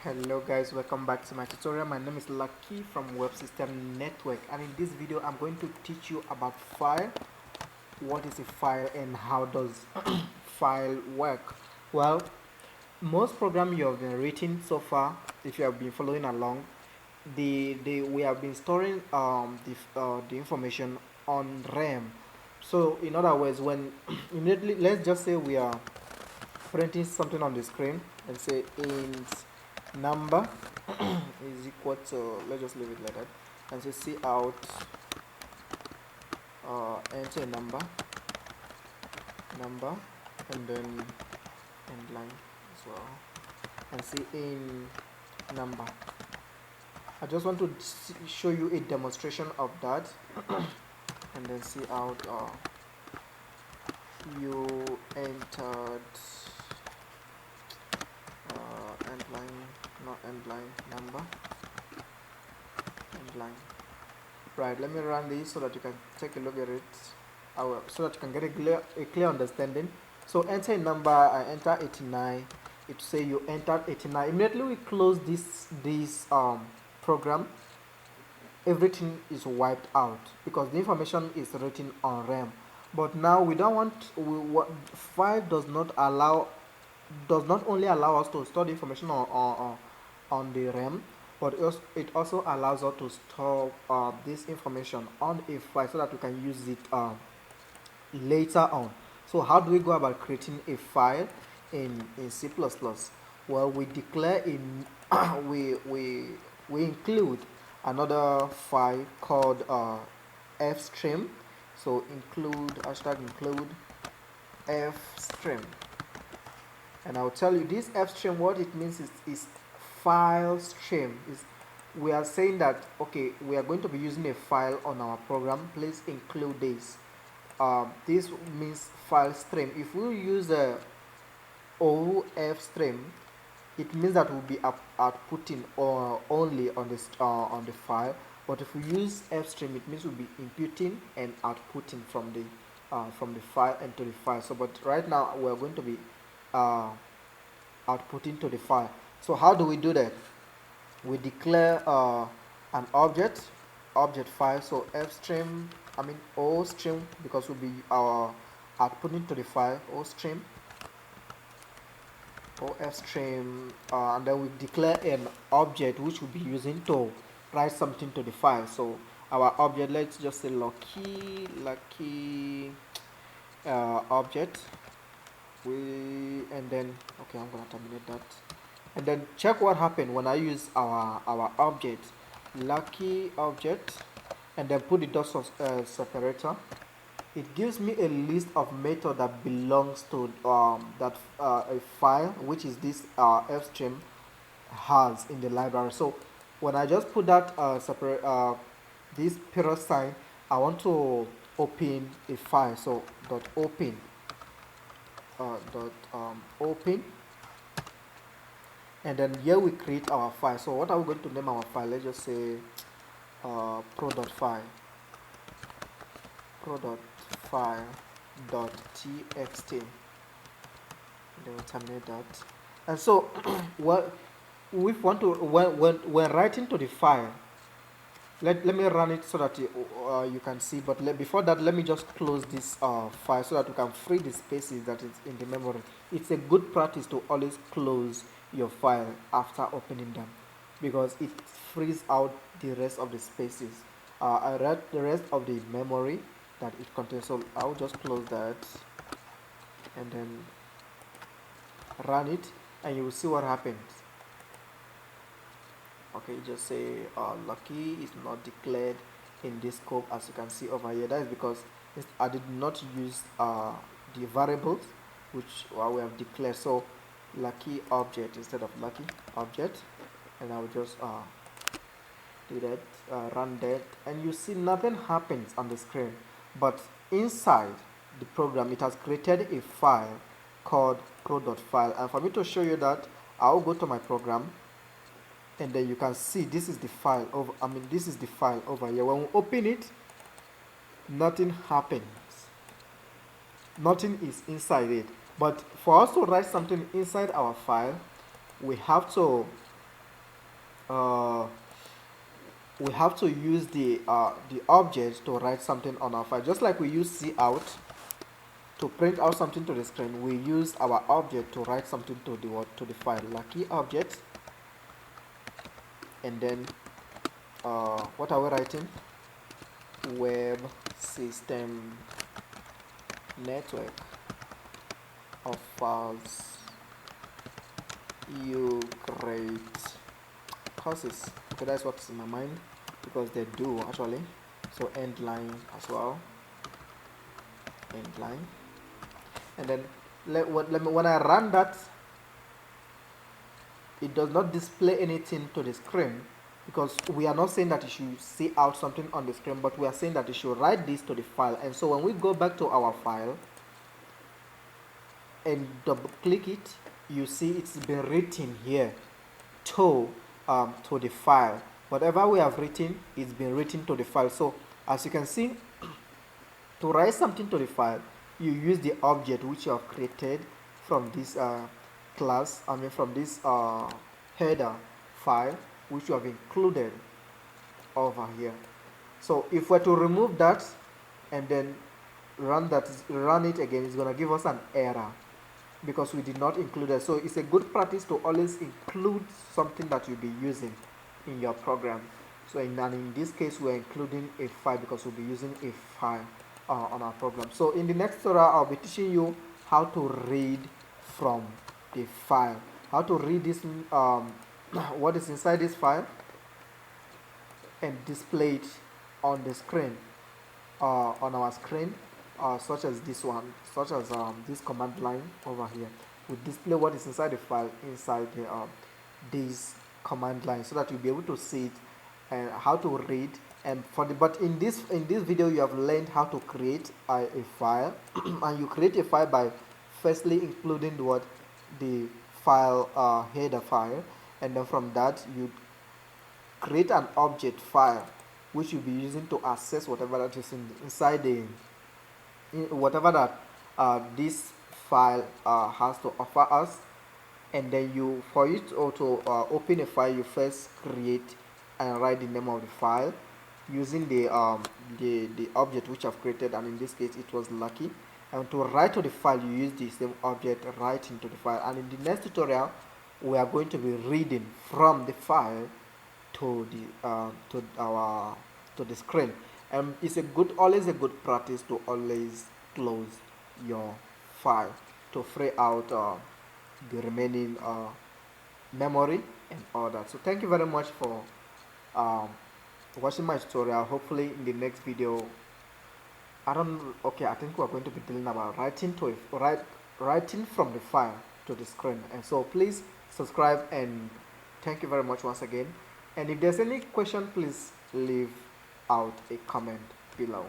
Hello guys, welcome back to my tutorial. My name is Lucky from Web System Network, and in this video I'm going to teach you about file, what is a file and how does file work. Well, most program you have been written so far, if you have been following along, we have been storing the information on RAM. So in other words, when immediately, let's just say we are printing something on the screen and say int number is equal to, let's just leave it like that, and say see out, enter a number, and then end line as well, and say in number. I just want to show you a demonstration of that. And then see out, you entered end line, not end line, number, end line. Right, let me run this so that you can take a look at it, so that you can get a clear understanding. So enter a number. I enter 89. It say you entered 89. Immediately we close this program, everything is wiped out because the information is written on RAM. But now we don't want, what file does not only allow us to store the information on the RAM, but it also allows us to store this information on a file so that we can use it later on. So how do we go about creating a file in C++? Well, we declare in we include another file called fstream. So include #include fstream, and I'll tell you this fstream, what it means is file stream. We are saying that, okay, we are going to be using a file on our program, please include this. This means file stream. If we use a OF stream, it means that we'll be outputting only on the file. But if we use fstream, it means we'll be inputting and outputting from the file into the file. So, but right now we're going to be outputting to the file. So how do we do that? We declare an object file. So fstream, OStream, because we'll be outputting to the file, OStream, OFstream, and then we declare an object which we'll be using to write something to the file. So our object, let's just say lucky object. And then, okay, I'm gonna terminate that, and then check what happened when I use our object, lucky object, and then put the dot separator. It gives me a list of methods that belongs to a file, which is this fstream has in the library. So when I just put that this period sign, I want to open a file. So dot open, open, and then here we create our file. So what are we going to name our file? Let's just say pro.file pro.file.txt. Then we'll terminate that. And so well, we want to, when writing to the file, let me run it so that you can see. But before that, let me just close this file so that you can free the spaces that is in the memory. It's a good practice to always close your file after opening them, because it frees out the rest of the spaces. I read the rest of the memory that it contains. So I'll just close that and then run it, and you will see what happens. Okay, just say lucky is not declared in this scope, as you can see over here. That is because I did not use the variables which we have declared. So lucky object instead of lucky object, and I will just do that, run that, and you see nothing happens on the screen. But inside the program, it has created a file called pro.file. And for me to show you that, I'll go to my program, and then you can see this is the file over. This is the file over here. When we open it, nothing happens. Nothing is inside it. But for us to write something inside our file, we have to uh, we have to use the object to write something on our file, just like we use cout to print out something to the screen. We use our object to write something to the file, lucky object. And then what are we writing? Web system network of files you create courses. Okay, that's what's in my mind, because they do actually. So end line as well, end line. And then when I run that, it does not display anything to the screen, because we are not saying that it should see out something on the screen, but we are saying that it should write this to the file. And so when we go back to our file and double click it, you see it's been written here to the file. Whatever we have written, it's been written to the file. So as you can see, to write something to the file, you use the object which you have created from this class, from this header file which you have included over here. So if we're to remove that and then run it again, it's going to give us an error because we did not include it. So it's a good practice to always include something that you'll be using in your program. So in this case, we're including a file because we'll be using a file on our program. So in the next tutorial, I'll be teaching you how to read from the file, how to read this what is inside this file and display it on the screen, on our screen, such as this one, such as this command line over here. We display what is inside the file inside the, this command line, so that you'll be able to see it and how to read. And but in this video, you have learned how to create a file, and you create a file by firstly including the file header file, and then from that you create an object file which you'll be using to access whatever that is inside whatever that this file has to offer us. And then for you to open a file, you first create and write the name of the file using the object which I've created, and in this case it was lucky. And to write to the file, you use the same object, write into the file. And in the next tutorial, we are going to be reading from the file to the screen. And it's always a good practice to always close your file to free out the remaining memory and all that. So thank you very much for watching my tutorial. Hopefully in the next video, I think we're going to be dealing about writing from the file to the screen. And so please subscribe, and thank you very much once again. And if there's any question, please leave out a comment below.